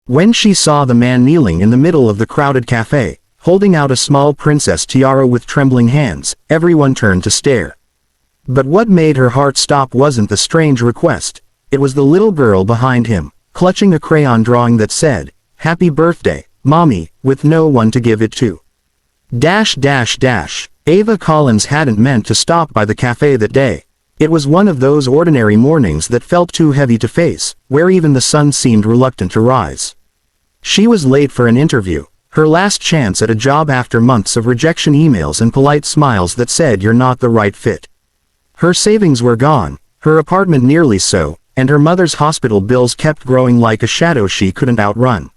When she saw the man kneeling in the middle of the crowded cafe, holding out a small princess tiara with trembling hands, everyone turned to stare. But what made her heart stop wasn't the strange request. It was the little girl behind him, clutching a crayon drawing that said, "Happy birthday, Mommy," with no one to give it to. Ava Collins hadn't meant to stop by the cafe that day. It was one of those ordinary mornings that felt too heavy to face, where even the sun seemed reluctant to rise. She was late for an interview, her last chance at a job after months of rejection emails and polite smiles that said you're not the right fit. Her savings were gone, her apartment nearly so, and her mother's hospital bills kept growing like a shadow she couldn't outrun.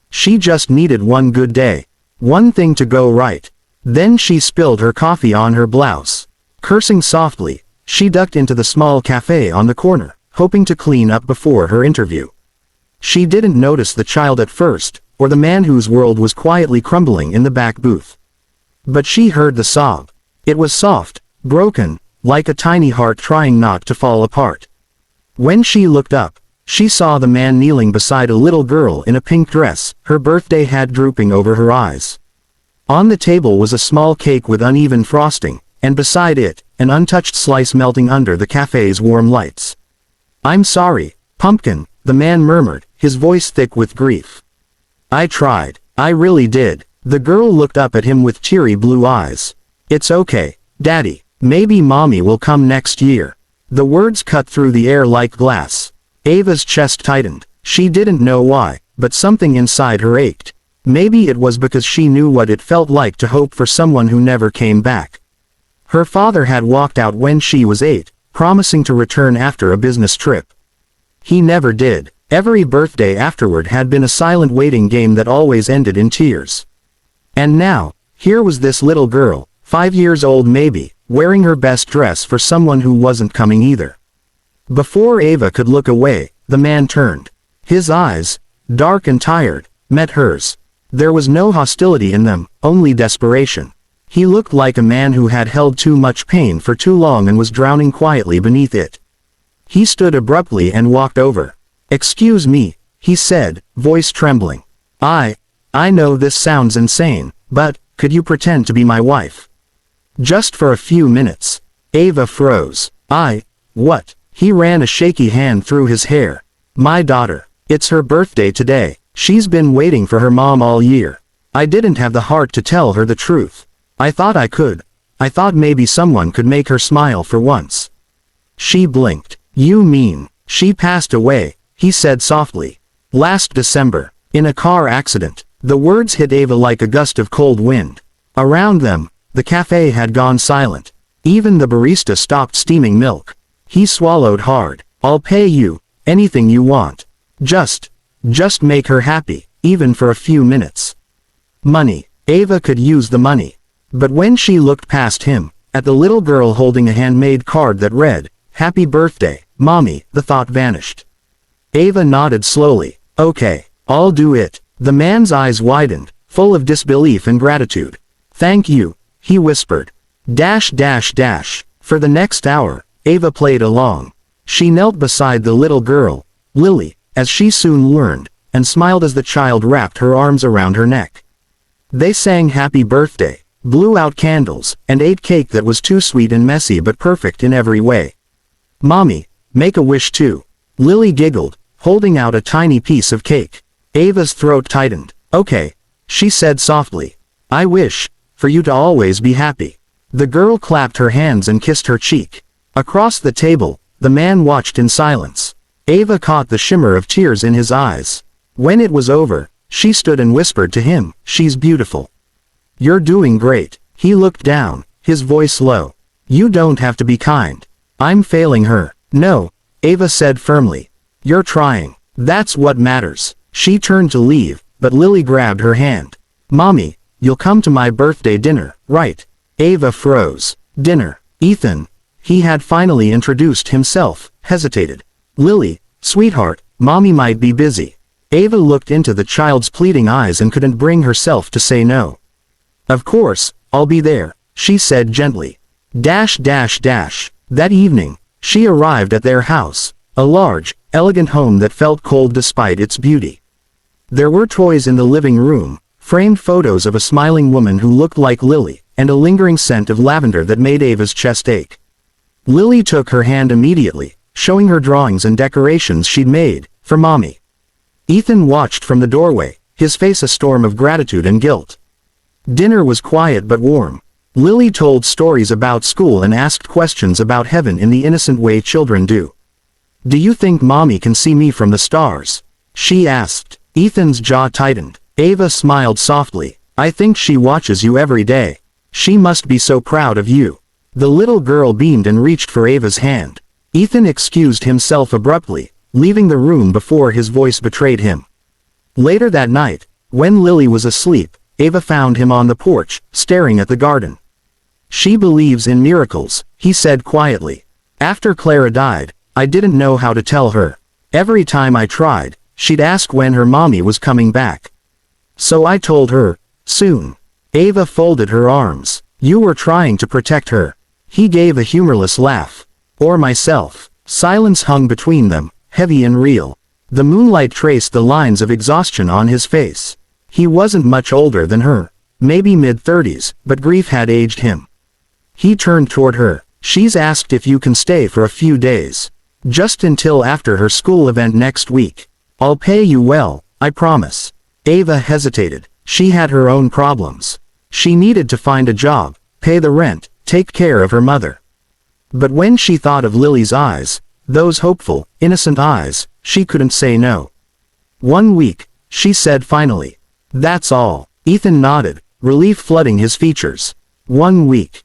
She just needed one good day, one thing to go right. Then she spilled her coffee on her blouse. Cursing softly, she ducked into the small cafe on the corner, hoping to clean up before her interview. She didn't notice the child at first, or the man whose world was quietly crumbling in the back booth. But she heard the sob. It was soft, broken, like a tiny heart trying not to fall apart. When she looked up, she saw the man kneeling beside a little girl in a pink dress, her birthday hat drooping over her eyes. On the table was a small cake with uneven frosting, and beside it, an untouched slice melting under the cafe's warm lights. "I'm sorry, Pumpkin," the man murmured, his voice thick with grief. "I tried. I really did." The girl looked up at him with teary blue eyes. "It's okay, Daddy. Maybe Mommy will come next year." The words cut through the air like glass. Ava's chest tightened. She didn't know why, but something inside her ached. Maybe it was because she knew what it felt like to hope for someone who never came back. Her father had walked out when she was 8, promising to return after a business trip. He never did. Every birthday afterward had been a silent waiting game that always ended in tears. And now, here was this little girl, 5 years old maybe, wearing her best dress for someone who wasn't coming either. Before Ava could look away, the man turned. His eyes, dark and tired, met hers. There was no hostility in them, only desperation. He looked like a man who had held too much pain for too long and was drowning quietly beneath it. He stood abruptly and walked over. "Excuse me," he said, voice trembling. I know this sounds insane, but, could you pretend to be my wife? Just for a few minutes." Ava froze. What?" He ran a shaky hand through his hair. "My daughter. It's her birthday today. She's been waiting for her mom all year. I didn't have the heart to tell her the truth. I thought I could. I thought maybe someone could make her smile for once." She blinked. "You mean, she passed away?" he said softly. "Last December, in a car accident." The words hit Ava like a gust of cold wind. Around them, the cafe had gone silent. Even the barista stopped steaming milk. He swallowed hard. "I'll pay you, anything you want. Just make her happy, even for a few minutes." Money. Ava could use the money. But when she looked past him, at the little girl holding a handmade card that read, "Happy birthday, Mommy," the thought vanished. Ava nodded slowly. "Okay, I'll do it." The man's eyes widened, full of disbelief and gratitude. "Thank you," he whispered. For the next hour, Ava played along. She knelt beside the little girl, Lily, as she soon learned, and smiled as the child wrapped her arms around her neck. They sang happy birthday, blew out candles, and ate cake that was too sweet and messy but perfect in every way. "Mommy, make a wish too." Lily giggled, holding out a tiny piece of cake. Ava's throat tightened. "Okay," she said softly. "I wish for you to always be happy." The girl clapped her hands and kissed her cheek. Across the table, the man watched in silence. Ava caught the shimmer of tears in his eyes. When it was over, she stood and whispered to him, "She's beautiful. You're doing great." He looked down, his voice low. "You don't have to be kind. I'm failing her." "No," Ava said firmly. "You're trying. That's what matters." She turned to leave, but Lily grabbed her hand. "Mommy, you'll come to my birthday dinner, right?" Ava froze. "Dinner?" Ethan, he had finally introduced himself, hesitated. "Lily, sweetheart, Mommy might be busy." Ava looked into the child's pleading eyes and couldn't bring herself to say no. "Of course, I'll be there," she said gently. That evening, she arrived at their house, a large, elegant home that felt cold despite its beauty. There were toys in the living room, framed photos of a smiling woman who looked like Lily, and a lingering scent of lavender that made Ava's chest ache. Lily took her hand immediately, showing her drawings and decorations she'd made, for Mommy. Ethan watched from the doorway, his face a storm of gratitude and guilt. Dinner was quiet but warm. Lily told stories about school and asked questions about heaven in the innocent way children do. "Do you think Mommy can see me from the stars?" she asked. Ethan's jaw tightened. Ava smiled softly. "I think she watches you every day. She must be so proud of you." The little girl beamed and reached for Ava's hand. Ethan excused himself abruptly, leaving the room before his voice betrayed him. Later that night, when Lily was asleep, Ava found him on the porch, staring at the garden. "She believes in miracles," he said quietly. "After Clara died, I didn't know how to tell her. Every time I tried, she'd ask when her mommy was coming back. So I told her, soon." Ava folded her arms. "You were trying to protect her." He gave a humorless laugh. "Or myself." Silence hung between them, heavy and real. The moonlight traced the lines of exhaustion on his face. He wasn't much older than her, maybe mid-30s, but grief had aged him. He turned toward her. "She's asked if you can stay for a few days. Just until after her school event next week. I'll pay you well, I promise." Ava hesitated. She had her own problems. She needed to find a job, pay the rent, take care of her mother. But when she thought of Lily's eyes, those hopeful, innocent eyes, she couldn't say no. "1 week," she said finally. "That's all." Ethan nodded, relief flooding his features. 1 week.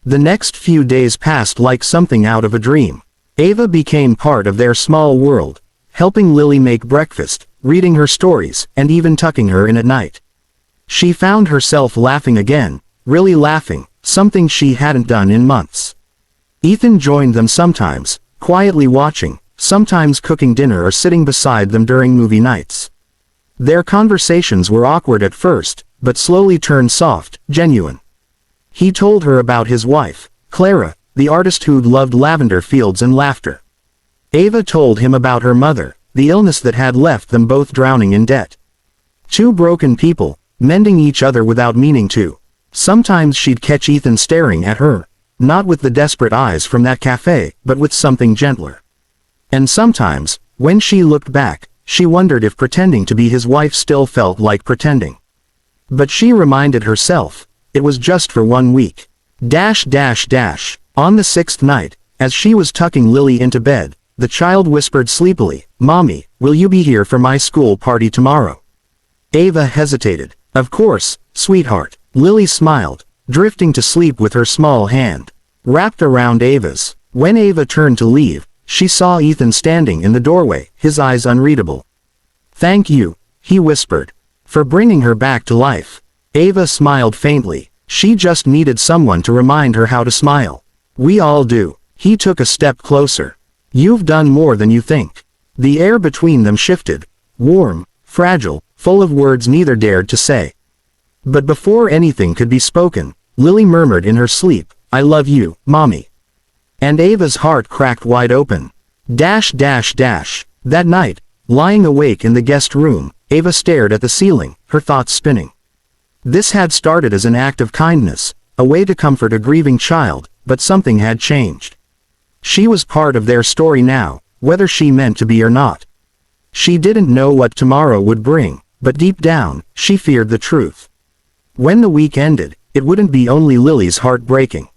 The next few days passed like something out of a dream. Ava became part of their small world, helping Lily make breakfast, reading her stories, and even tucking her in at night. She found herself laughing again, really laughing, something she hadn't done in months. Ethan joined them sometimes, quietly watching, sometimes cooking dinner or sitting beside them during movie nights. Their conversations were awkward at first, but slowly turned soft, genuine. He told her about his wife, Clara, the artist who'd loved lavender fields and laughter. Ava told him about her mother, the illness that had left them both drowning in debt. Two broken people, mending each other without meaning to. Sometimes she'd catch Ethan staring at her, not with the desperate eyes from that cafe, but with something gentler. And sometimes, when she looked back, she wondered if pretending to be his wife still felt like pretending. But she reminded herself, it was just for 1 week. On the 6th night, as she was tucking Lily into bed, the child whispered sleepily, "Mommy, will you be here for my school party tomorrow?" Ava hesitated. "Of course, sweetheart." Lily smiled, drifting to sleep with her small hand wrapped around Ava's. When Ava turned to leave, she saw Ethan standing in the doorway, his eyes unreadable. "Thank you," he whispered, "for bringing her back to life." Ava smiled faintly. She just needed someone to remind her how to smile. "We all do." He took a step closer. "You've done more than you think." The air between them shifted, warm, fragile, full of words neither dared to say. But before anything could be spoken, Lily murmured in her sleep, "I love you, Mommy." And Ava's heart cracked wide open. That night, lying awake in the guest room, Ava stared at the ceiling, her thoughts spinning. This had started as an act of kindness, a way to comfort a grieving child, but something had changed. She was part of their story now, whether she meant to be or not. She didn't know what tomorrow would bring, but deep down, she feared the truth. When the week ended, it wouldn't be only Lily's heart breaking.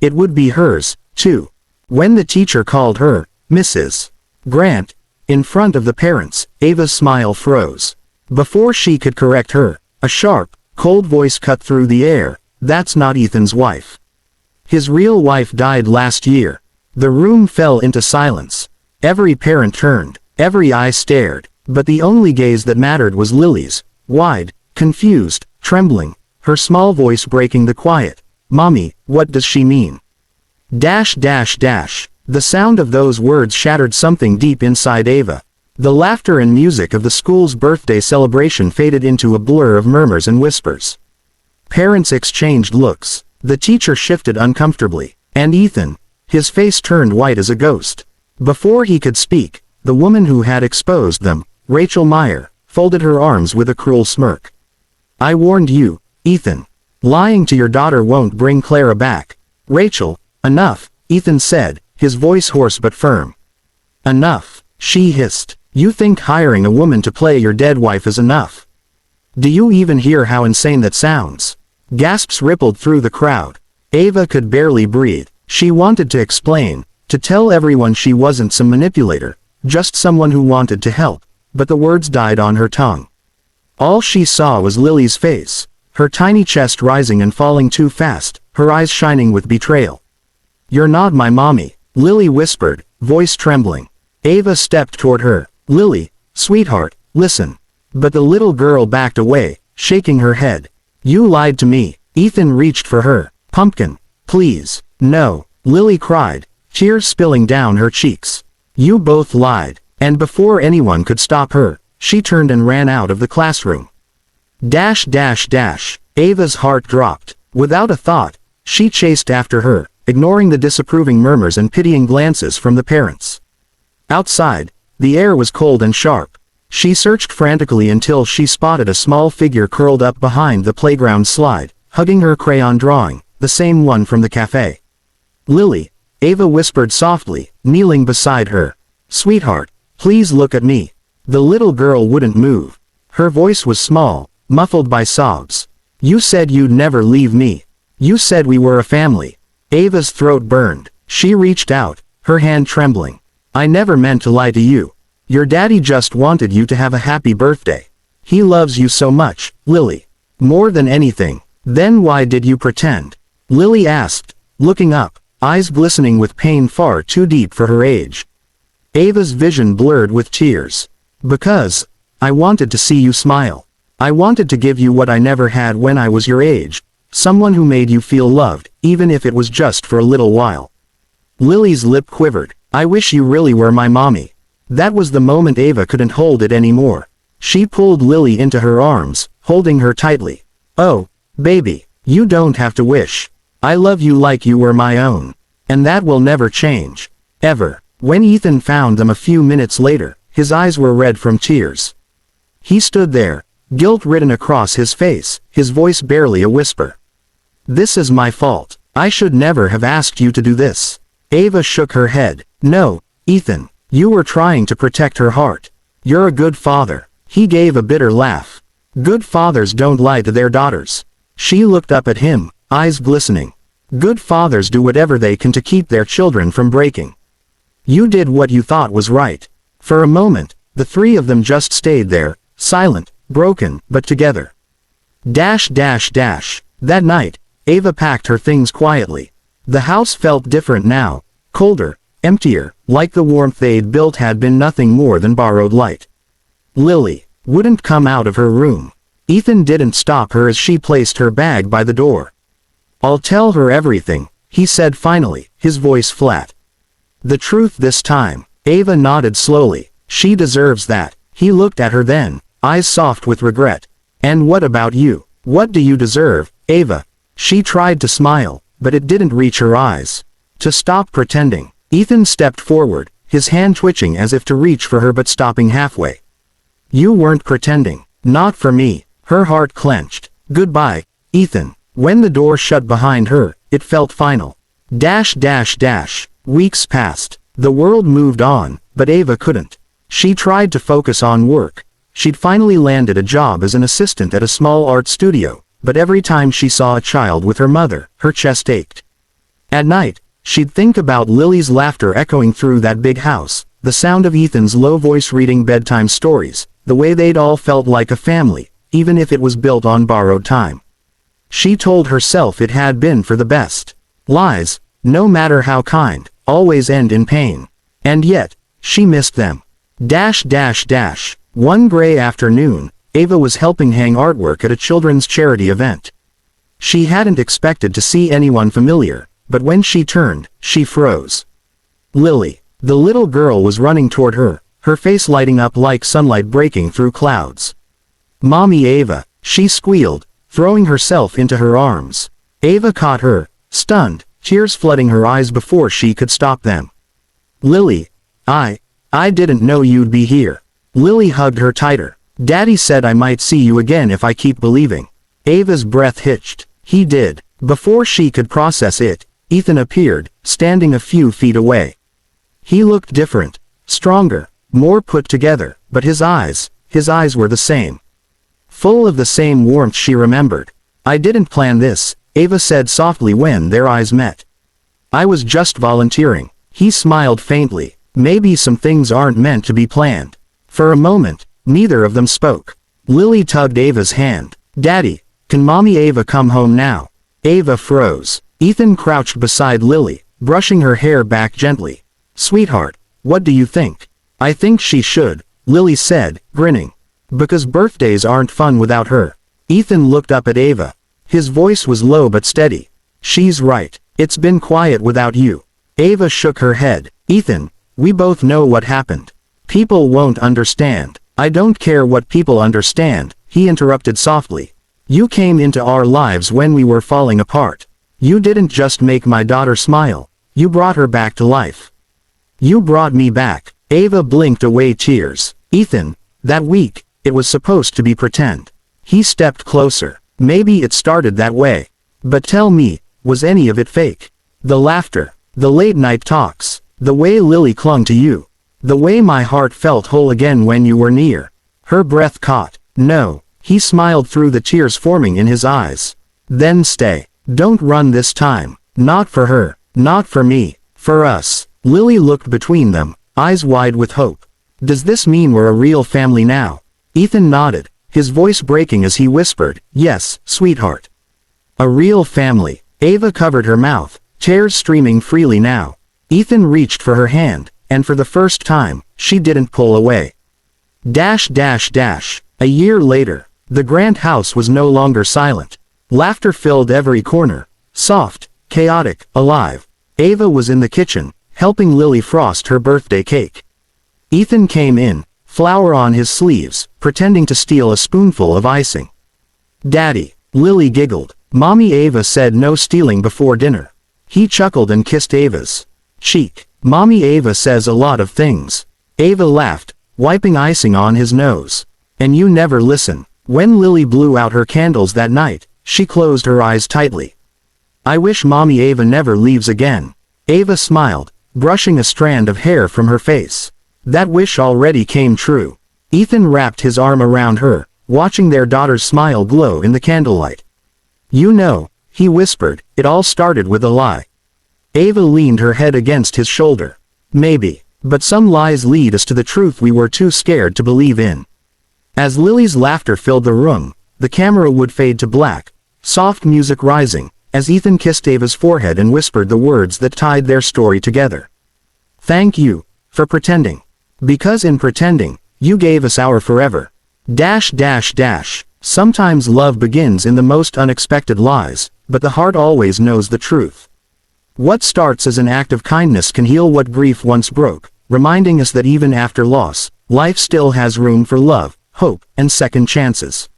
It would be hers, too. When the teacher called her, Mrs. Grant, in front of the parents, Ava's smile froze. Before she could correct her, a sharp, cold voice cut through the air, "That's not Ethan's wife. His real wife died last year." The room fell into silence. Every parent turned, every eye stared, but the only gaze that mattered was Lily's, wide, confused, trembling, her small voice breaking the quiet. "Mommy, what does she mean?" The sound of those words shattered something deep inside Ava. The laughter and music of the school's birthday celebration faded into a blur of murmurs and whispers. Parents exchanged looks. The teacher shifted uncomfortably. And Ethan, his face turned white as a ghost. Before he could speak, the woman who had exposed them, Rachel Meyer, folded her arms with a cruel smirk. I warned you, Ethan. Lying to your daughter won't bring Clara back. Rachel, enough, Ethan said, his voice hoarse but firm. Enough, she hissed. You think hiring a woman to play your dead wife is enough? Do you even hear how insane that sounds? Gasps rippled through the crowd. Ava could barely breathe. She wanted to explain, to tell everyone she wasn't some manipulator, just someone who wanted to help, but the words died on her tongue. All she saw was Lily's face, her tiny chest rising and falling too fast, her eyes shining with betrayal. You're not my mommy, Lily whispered, voice trembling. Ava stepped toward her. Lily, sweetheart, listen. But the little girl backed away, shaking her head. You lied to me. Ethan reached for her. Pumpkin, please. No, Lily cried, tears spilling down her cheeks. You both lied. And before anyone could stop her, she turned and ran out of the classroom. Ava's heart dropped. Without a thought, she chased after her, ignoring the disapproving murmurs and pitying glances from the parents. Outside, the air was cold and sharp. She searched frantically until she spotted a small figure curled up behind the playground slide, hugging her crayon drawing, the same one from the cafe. Lily, Ava whispered softly, kneeling beside her. Sweetheart, please look at me. The little girl wouldn't move. Her voice was small, muffled by sobs. You said you'd never leave me. You said we were a family. Ava's throat burned. She reached out, her hand trembling. I never meant to lie to you. Your daddy just wanted you to have a happy birthday. He loves you so much, Lily. More than anything. Then why did you pretend? Lily asked, looking up, eyes glistening with pain far too deep for her age. Ava's vision blurred with tears. Because I wanted to see you smile. I wanted to give you what I never had when I was your age. Someone who made you feel loved, even if it was just for a little while. Lily's lip quivered. I wish you really were my mommy. That was the moment Ava couldn't hold it anymore. She pulled Lily into her arms, holding her tightly. Oh, baby, you don't have to wish. I love you like you were my own. And that will never change. Ever. When Ethan found them a few minutes later, his eyes were red from tears. He stood there, guilt written across his face, his voice barely a whisper. This is my fault. I should never have asked you to do this. Ava shook her head. No, Ethan, you were trying to protect her heart. You're a good father. He gave a bitter laugh. Good fathers don't lie to their daughters. She looked up at him, eyes glistening. Good fathers do whatever they can to keep their children from breaking. You did what you thought was right. For a moment, the three of them just stayed there, silent, broken, but together. That night, Ava packed her things quietly. The house felt different now, colder, emptier, like the warmth they'd built had been nothing more than borrowed light. Lily wouldn't come out of her room. Ethan didn't stop her as she placed her bag by the door. I'll tell her everything, he said finally, his voice flat. The truth this time. Ava nodded slowly. She deserves that. He looked at her then, eyes soft with regret. And what about you? What do you deserve, Ava? She tried to smile, but it didn't reach her eyes. To stop pretending. Ethan stepped forward, his hand twitching as if to reach for her but stopping halfway. You weren't pretending. Not for me. Her heart clenched. Goodbye, Ethan. When the door shut behind her, it felt final. Weeks passed. The world moved on, but Ava couldn't. She tried to focus on work. She'd finally landed a job as an assistant at a small art studio, but every time she saw a child with her mother, her chest ached. At night, she'd think about Lily's laughter echoing through that big house, the sound of Ethan's low voice reading bedtime stories, the way they'd all felt like a family, even if it was built on borrowed time. She told herself it had been for the best. Lies, no matter how kind, always end in pain. And yet, she missed them. One gray afternoon, Ava was helping hang artwork at a children's charity event. She hadn't expected to see anyone familiar, but when she turned, she froze. Lily, the little girl, was running toward her, her face lighting up like sunlight breaking through clouds. Mommy Ava, she squealed, throwing herself into her arms. Ava caught her, stunned, tears flooding her eyes before she could stop them. Lily, I didn't know you'd be here. Lily hugged her tighter. Daddy said I might see you again if I keep believing. Ava's breath hitched. He did. Before she could process it, Ethan appeared, standing a few feet away. He looked different, stronger, more put together, but his eyes were the same. Full of the same warmth she remembered. I didn't plan this, Ava said softly when their eyes met. I was just volunteering. He smiled faintly. Maybe some things aren't meant to be planned. For a moment, neither of them spoke. Lily tugged Ava's hand. Daddy, can Mommy Ava come home now? Ava froze. Ethan crouched beside Lily, brushing her hair back gently. Sweetheart, what do you think? I think she should, Lily said, grinning. Because birthdays aren't fun without her. Ethan looked up at Ava. His voice was low but steady. She's right. It's been quiet without you. Ava shook her head. Ethan, we both know what happened. People won't understand. I don't care what people understand, he interrupted softly. You came into our lives when we were falling apart. You didn't just make my daughter smile. You brought her back to life. You brought me back. Ava blinked away tears. Ethan, that week, it was supposed to be pretend. He stepped closer. Maybe it started that way. But tell me, was any of it fake? The laughter, the late night talks, the way Lily clung to you, the way my heart felt whole again when you were near. Her breath caught. No, he smiled through the tears forming in his eyes. Then stay. Don't run this time. Not for her, not for me, for us. Lily looked between them, eyes wide with hope. Does this mean we're a real family now? Ethan nodded, his voice breaking as he whispered, yes, sweetheart. A real family. Ava covered her mouth, tears streaming freely now. Ethan reached for her hand, and for the first time, she didn't pull away. A year later, the grand house was no longer silent. Laughter filled every corner, soft, chaotic, alive. Ava was in the kitchen, helping Lily frost her birthday cake. Ethan came in, flour on his sleeves, pretending to steal a spoonful of icing. Daddy, Lily giggled. Mommy Ava said no stealing before dinner. He chuckled and kissed Ava's cheek. Mommy Ava says a lot of things. Ava laughed, wiping icing on his nose. And you never listen. When Lily blew out her candles that night, she closed her eyes tightly. I wish Mommy Ava never leaves again. Ava smiled, brushing a strand of hair from her face. That wish already came true. Ethan wrapped his arm around her, watching their daughter's smile glow in the candlelight. You know, he whispered, it all started with a lie. Ava leaned her head against his shoulder. Maybe, but some lies lead us to the truth we were too scared to believe in. As Lily's laughter filled the room, the camera would fade to black, soft music rising, as Ethan kissed Ava's forehead and whispered the words that tied their story together. Thank you, for pretending. Because in pretending, you gave us our forever. Sometimes love begins in the most unexpected lies, but the heart always knows the truth. What starts as an act of kindness can heal what grief once broke, reminding us that even after loss, life still has room for love, hope, and second chances.